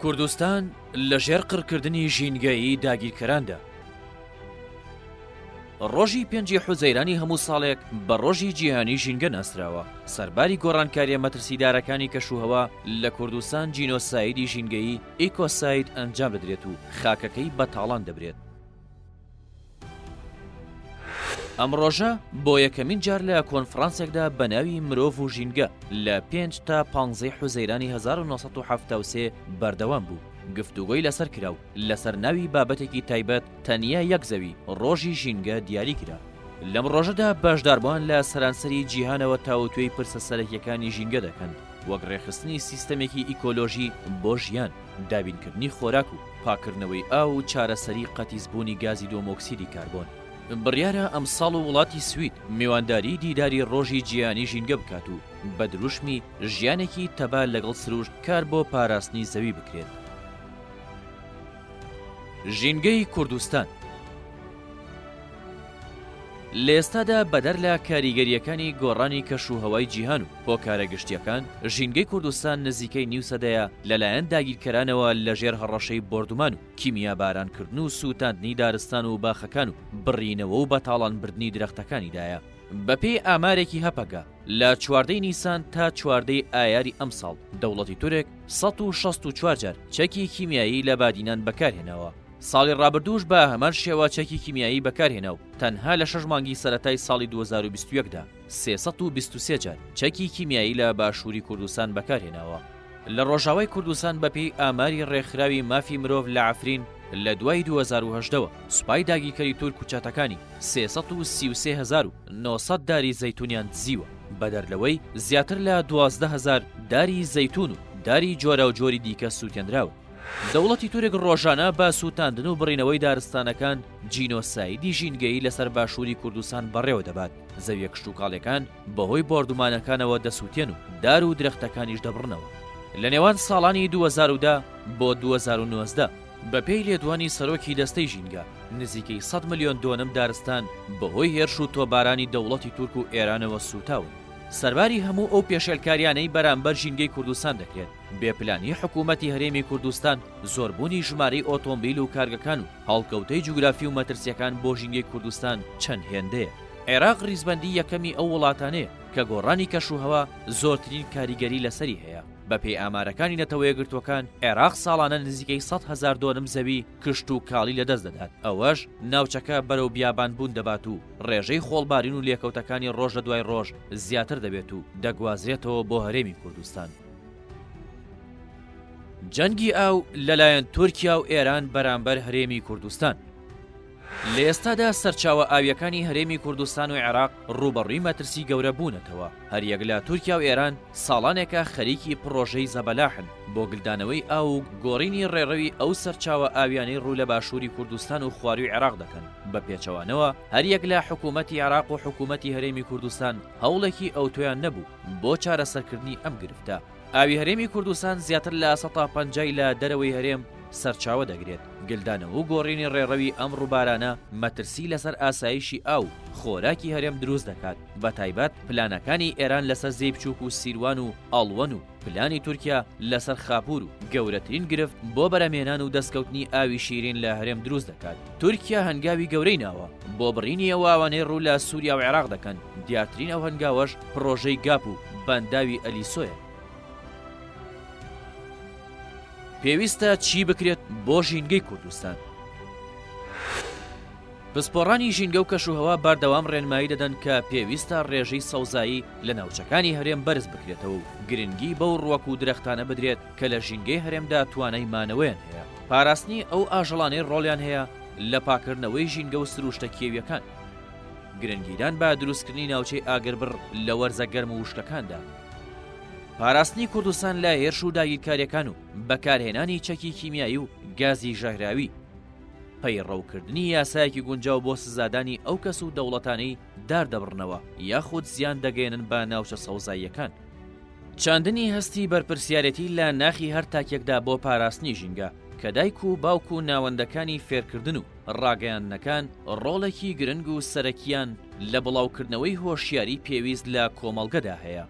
کوردستان لەژێر قڕکردنی ژینگەیی داگیرکەراندا. ڕۆژی 5 حوزەیرانی هەموو ساڵێک بە ڕۆژی جیهانی ژینگە ناسراوە. سەرباری گۆڕانکاریە مەترسیدارەکانی کەشوهەوا لە کوردستان جینۆسایدی ژینگەیی ئیکۆساید ئەنجام دەدرێت و خاکەکەی بەتاڵان دەبرێت. ئەم ڕۆژە بۆ یەکەمین جار لە کۆنفرانسێکدا بە ناوی مرۆڤ و ژینگە لە 5 تا 15 حوزەیرانی 1973 بەردەوام بوو. گفتوگۆی لەسەر کرا و لەسەر ناوی بابەتێکی تایبەت تەنیا یەک زەوی ڕۆژی ژینگە دیاری کرا. لەم ڕۆژەدا بەشداربووان لە سەرانسەری جیهانەوە تاوتوێی پرسە سەرەکیەکانی ژینگە دەکەن، وەک ڕێخستنی سیستەمێکی ئیکۆلۆژی بۆ ژیان، دابینکردنی خۆراک و پاکردنەوەی ئاو و چارەسەری قەتیزبوونی گازی دۆمۆکسیدی کاربۆن. بڕیارە ئەم ساڵ و وڵاتی سوید میوانداری دیداری ڕۆژی جیهانی ژینگە بکات و بە دروشمی ژیانێکی تەبا لەگەڵ سروشت کار بۆ پاراستنی زەوی بکرێت. ژینگەی کوردستان لە ئێستادا بەدەر لە کاریگەریەکانی گۆڕانی کەشوهەوای جیهان و هۆکارە گشتیەکان، ژینگەی کوردستان نزیکەی نیو سەدەیە لەلایەن داگیرکەرانەوە لەژێر هەڕەشەی بۆردومان و کیمیا بارانکردن و سووتاندنی دارستان و باخەکان و بڕینەوە و بەتاڵانبردنی درەختەکانیدایە. بەپێی ئامارێکی هەپەکە لە 14 نیسان تا 14 ئایاری ئەم ساڵ دەوڵەتی تورک 164 جار چەکی کیمیایی لە بادینان بەکارهێناوە. ساڵی ڕابردووش بە هەمان شێوە چەکی کیمیایی بەکارهێنا و تەنها لە 6 مانگی سەرەتای ساڵی 2021دا 323 جار چەکی کیمیایی لە باشووری کوردستان بەکارهێناوە. لە ڕۆژاوای کوردستان بەپێی ئاماری ڕێکخراوی مافی مرۆڤ لە عەفرین لە دوای 2010ەوە سوپای داگیرکەری تورک و چاتەکانی 333,900 داری زەیتونیان دزیوە، بەدەرلەوەی زیاتر لە 12,000 داری زەیتون و داری جۆرە و جۆری دیکە سووتێنراوە. دەوڵەتی تورک ڕۆژانە بە سووتاندن و بڕینەوەی دارستانەکان جینۆسایدی ژینگەیی لەسەر باشووری کوردستان بەڕێوە دەبات. زەویە کشتوکاڵەکان بەهۆی بۆردومانەکانەوە دەسووتێن و دار و درەختەکانیش دەبڕنەوە. لە نێوان ساڵانی 2010 بۆ 2019 بەپێی لێدوانی سەرۆکی دەستەی ژینگە نزیکەی 100 ملیۆن دۆنم دارستان بەهۆی هێرش و تۆبارانی دەوڵەتی تورک و ئێرانەوە سوتاون. سەرباری هەموو ئەو پێشێلکاریانەی بەرامبەر ژینگەی کوردستان دەکرێت. بێپلانی حکوومەتی هەرێمی کوردستان زۆربوونی ژمارەی ئۆتۆمبیل و کارگەکان و هەڵکەوتەی جوگرافی و مەترسیەکان بۆ ژینگەی کوردستان چەند هێندەیە. عێراق ڕیزبەندی یەکەمی ئەو وڵاتانەیە کە گۆڕانی کەشوهەوا زۆرترین کاریگەری لەسەری هەیە. بەپێی ئامارەکانی نەتەوە یەکگرتوەکان عێراق ساڵانە نزیکەی 100,000 دۆنم زەوی کشت و کاڵی لەدەست دەدات. ئەوەش ناوچەکە بەرەو بیابانبوون دەبات و ڕێژەی خۆڵبارین و لێکەوتەکانی ڕۆژ لە دوای ڕۆژ زیاتر دەبێت و دەگوازرێتەوە بۆ هەرێمی کوردستان. جەنگی ئاو لەلایەن تورکیا و ئێران بەرامبەر هەرێمی کوردستان. لە ئێستادا سەرچاوە ئاویەکانی هەرێمی کوردستان و عێراق ڕوبەڕووی مەترسی گەورە بوونەتەوە. هەریەک لە تورکیا و ئێران ساڵانێکە خەریکی پڕۆژەی زەبەلاحن بۆ گلدانەوەی ئاو و گۆڕینی ڕێڕەوی ئەو سەرچاوە ئاویانەی ڕوو لە باشووری کوردستان و خواروی عێراق دەکەن. بە پێچەوانەوە هەریەک لە حکوومەتی عێراق و حکوومەتی هەرێمی کوردستان هەوڵێکی ئەو تۆیان نەبوو بۆ چارەسەرکردنی ئەم گرفتە. ئاوی هەرێمی کوردستان زیاتر لە 150 لە دەرەوەی هەرێم سەرچاوە دەگرێت. گلدانەوە و گۆڕینی ڕێڕەوی ئەم ڕووبارانە مەترسی لەسەر ئاسایشی ئاو خۆراکی هەرێم دروست دەکات. بە تایبەت پلانەکانی ئێران لەسەر زەی بچووک و سیروان و ئەڵوەن و پلانی تورکیا لەسەر خاپور و گەورەترین گرفت بۆ بەرەمێنان و دەستکەوتنی ئاوی شیرین لە هەرێم دروست دەکات. تورکیا هەنگاوی گەورەی ناوە بۆ بڕینی ئەو ئاوانەی ڕوو لە سووریا و عێراق دەکەن. دیارترین ئەو هەنگاوەش پرۆژەی گاپ و بەنداوی ئەلیسۆیە. پێویستە چی بکرێت بۆ ژینگەی کوردستان؟ پسپۆڕانی ژینگە و کەشوهەوا بەردەوام ڕێنمایی دەدەن کە پێویستە ڕێژەی سەوزایی لە ناوچەکانی هەرێم بەرز بکرێتەوە و گرنگی بەو ڕووەک و درەختانە بدرێت کە لە ژینگەی هەرێمدا توانای مانەوەیان هەیە. پاراستنی ئەو ئاژەڵانەی ڕۆڵیان هەیە لە پاکردنەوەی ژینگە و سروشتە کێویەکان. گرنگیدان بە دروستکردنی ناوچەی ئاگربڕ لە وەرزە گەرم و وشکەکاندا. پاراستنی کوردستان لە هێرش و داگیرکاریەکان و بەکارهێنانی چەکی کیمیایی و گازی ژەهراوی. پەیڕەوکردنی یاسایەکی گونجاو بۆ سزادانی ئەو کەس و دەوڵەتانەی داردەبڕنەوە یاخود زیان دەگەێنن بە ناوچە سەوزاییەکان. چاندنی هەستی بەرپرسیارەتی لە ناخی هەر تاکێکدا بۆ پاراستنی ژینگە کە دایک و باوک و ناوەندەکانی فێرکردن و ڕاگەیاندنەکان ڕۆڵێکی گرنگ و سەرەکیان لە بڵاوکردنەوەی هۆشیاری پێویست لە کۆمەڵگەدا هەیە.